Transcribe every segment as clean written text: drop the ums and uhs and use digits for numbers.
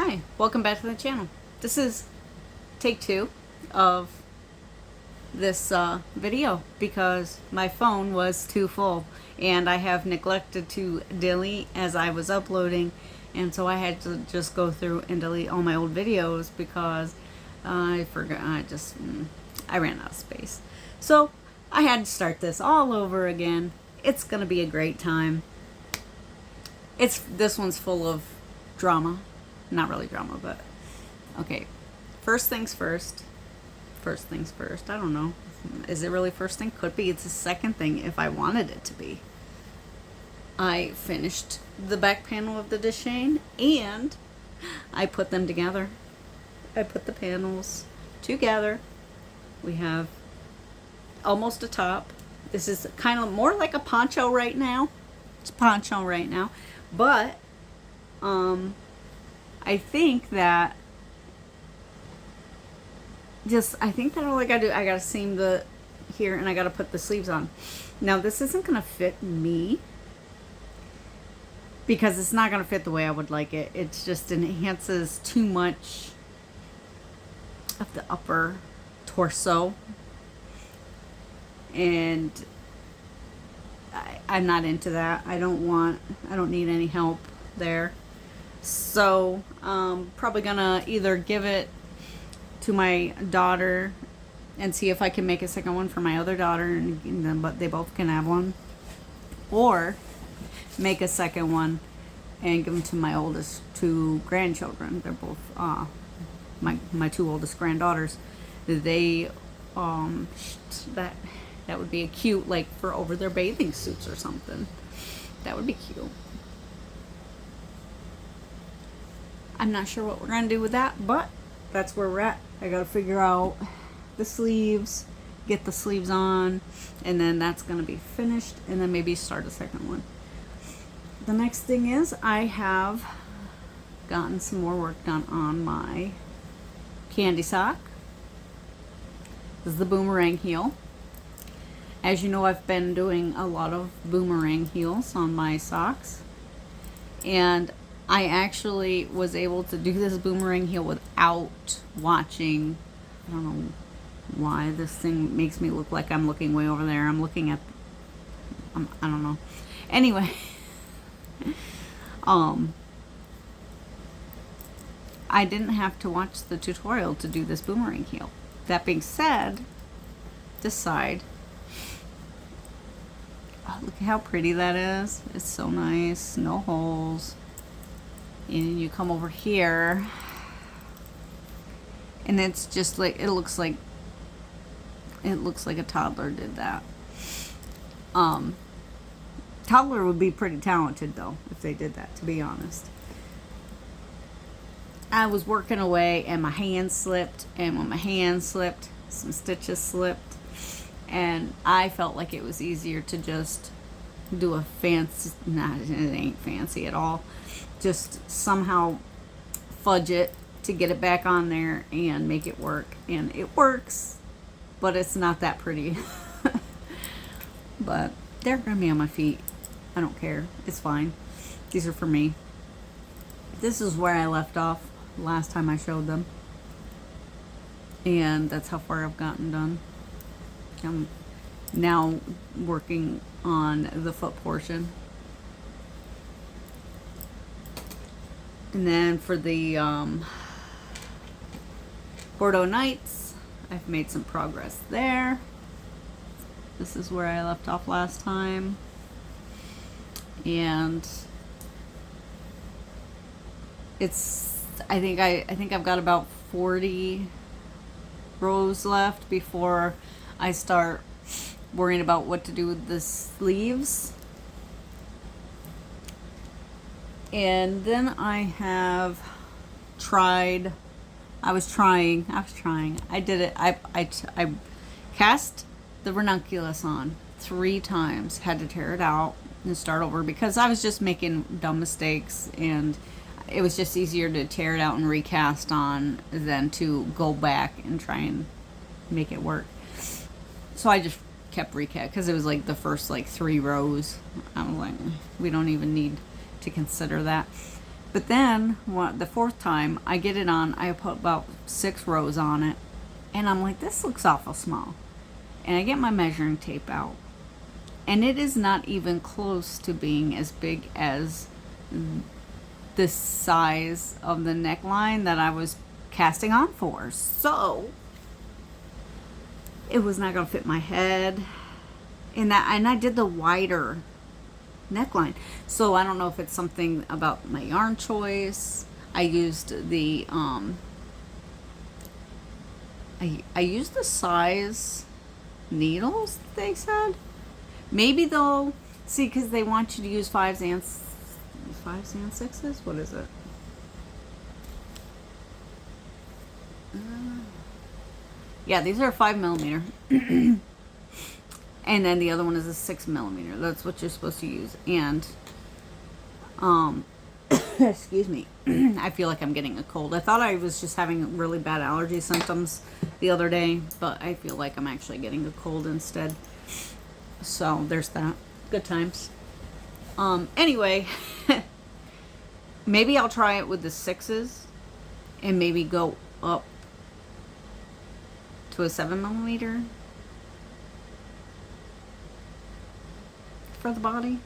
Hi, welcome back to the channel. This is take two of this video because my phone was too full and I have neglected to delete as I was uploading, and so I had to just go through and delete all my old videos because I forgot. I ran out of space. So I had to start this all over again. It's gonna be a great time. This one's full of drama. Not really drama, but okay. First things first. First things first. I don't know. Is it really first thing? Could be. It's the second thing if I wanted it to be. I finished the back panel of the Deshane and I put them together. I put the panels together. We have almost a top. This is kind of more like a poncho right now. It's a poncho right now. But I think that all I gotta do, I gotta seam the here and I gotta put the sleeves on. Now this isn't gonna fit me because it's not gonna fit the way I would like it. It just enhances too much of the upper torso, and I'm not into that. I don't need any help there. So probably gonna either give it to my daughter and see if I can make a second one for my other daughter, and then but they both can have one, or make a second one and give them to my oldest two grandchildren. They're both my two oldest granddaughters. They that would be a cute, like for over their bathing suits or something. That would be cute. I'm not sure what we're going to do with that, but that's where we're at. I got to figure out the sleeves, get the sleeves on, and then that's going to be finished, and then maybe start a second one. The next thing is I have gotten some more work done on my candy sock. This is the boomerang heel. As you know, I've been doing a lot of boomerang heels on my socks, and I actually was able to do this boomerang heel without watching. I don't know why this thing makes me look like I'm looking way over there. I'm looking at, I don't know. Anyway, I didn't have to watch the tutorial to do this boomerang heel. That being said, this side, oh, look at how pretty that is. It's so nice, no holes. And you come over here and it's just like it looks like a toddler did that. Toddler would be pretty talented though if they did that, to be honest. I was working away and my hand slipped, and when my hand slipped, some stitches slipped, and I felt like it was easier to just do a fancy, it ain't fancy at all, just somehow fudge it to get it back on there and make it work. And it works, but it's not that pretty. But they're gonna be on my feet. I don't care, it's fine. These are for me. This is where I left off last time I showed them, and that's how far I've gotten done. I'm now working on the foot portion. And then for the Bordeaux Nights, I've made some progress there. This is where I left off last time. And I think I've got about 40 rows left before I start worrying about what to do with the sleeves. And then I did it. I cast the ranunculus on 3 times, had to tear it out and start over because I was just making dumb mistakes, and it was just easier to tear it out and recast on than to go back and try and make it work. So I just kept recast because it was like the first like 3 rows. I was like, we don't even need to consider that. But then the fourth time I get it on, I put about 6 rows on it, and I'm like, this looks awful small. And I get my measuring tape out, and it is not even close to being as big as the size of the neckline that I was casting on for. So it was not going to fit my head. And I did the wider neckline. So I don't know if it's something about my yarn choice. I used the I used the size needles, they said. Maybe they'll see, because they want you to use 5s and 6s. What is it? Yeah, these are 5mm. And then the other one is a 6mm. That's what you're supposed to use. And excuse me, I feel like I'm getting a cold. I thought I was just having really bad allergy symptoms the other day, but I feel like I'm actually getting a cold instead. So there's that. Good times. Anyway, maybe I'll try it with the 6s and maybe go up to a 7mm for the body.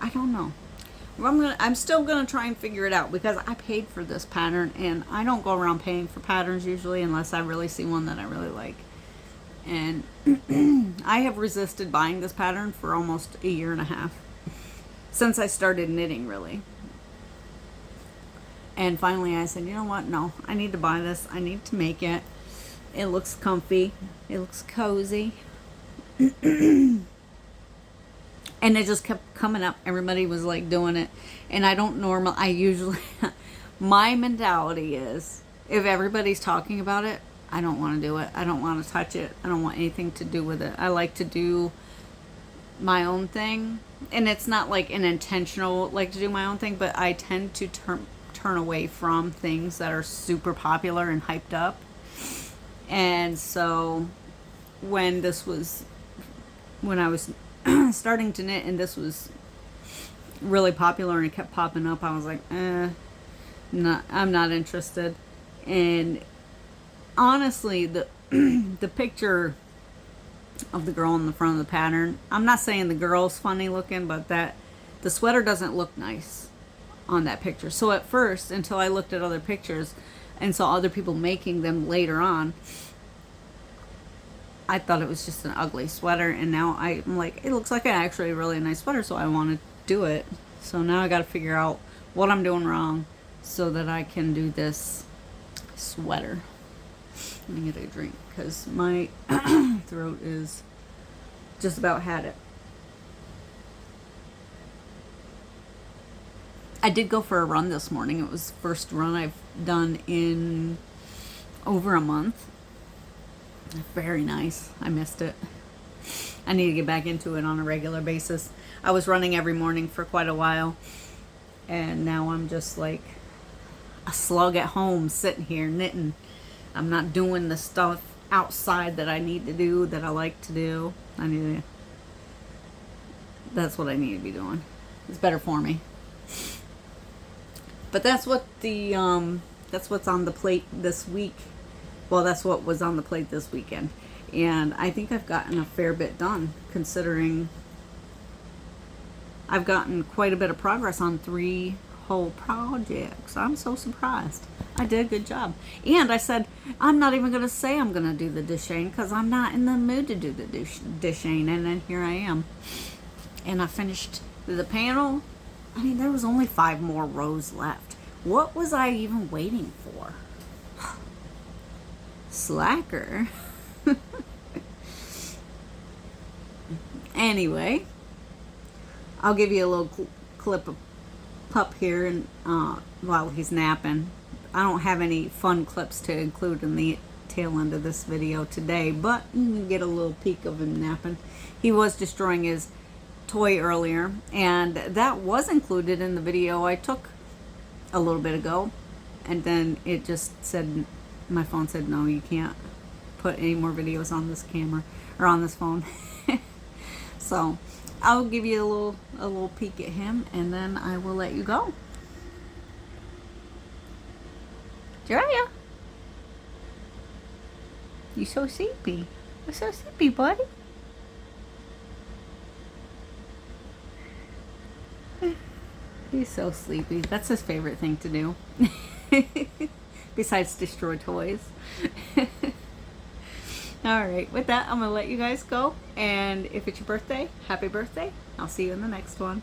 I don't know. I'm still gonna try and figure it out, because I paid for this pattern, and I don't go around paying for patterns usually unless I really see one that I really like. And I have resisted buying this pattern for almost a year and a half, since I started knitting, really. And finally I said, you know what, no, I need to buy this. I need to make it. It looks comfy. It looks cozy. And it just kept coming up. Everybody was like doing it. And I usually, my mentality is, if everybody's talking about it, I don't want to do it. I don't want to touch it. I don't want anything to do with it. I like to do my own thing. And it's not like an intentional, like, to do my own thing, but I tend to turn away from things that are super popular and hyped up. And so when I was starting to knit and this was really popular and it kept popping up, I was like, I'm not interested. And honestly, the picture of the girl in the front of the pattern, I'm not saying the girl's funny looking, but that the sweater doesn't look nice on that picture. So at first, until I looked at other pictures and saw other people making them later on, I thought it was just an ugly sweater. And now I'm like, it looks like actually a really nice sweater, so I want to do it. So now I got to figure out what I'm doing wrong so that I can do this sweater. Let me get a drink, because my throat is just about had it. I did go for a run this morning. It was the first run I've done in over a month. Very nice. I missed it. I need to get back into it on a regular basis. I was running every morning for quite a while, and now I'm just like a slug at home sitting here knitting. I'm not doing the stuff outside that I need to do, that I like to do. That's what I need to be doing. It's better for me. But that's what that's what's on the plate this week. Well, that's what was on the plate this weekend. And I think I've gotten a fair bit done, considering I've gotten quite a bit of progress on 3 whole projects. I'm so surprised. I did a good job. And I said, I'm not even going to say I'm going to do the Deshane, because I'm not in the mood to do the Deshane. And then here I am. And I finished the panel. I mean, there was only 5 more rows left. What was I even waiting for? Slacker. Anyway, I'll give you a little clip of Pup here, and while he's napping. I don't have any fun clips to include in the tail end of this video today, but you can get a little peek of him napping. He was destroying his toy earlier, and that was included in the video I took a little bit ago, and then it just said, my phone said, no, you can't put any more videos on this camera or on this phone. So I'll give you a little peek at him, and then I will let you go. Jiraiya, you so sleepy. You're so sleepy, buddy. He's so sleepy. That's his favorite thing to do. Besides destroy toys. Alright, with that, I'm going to let you guys go. And if it's your birthday, happy birthday. I'll see you in the next one.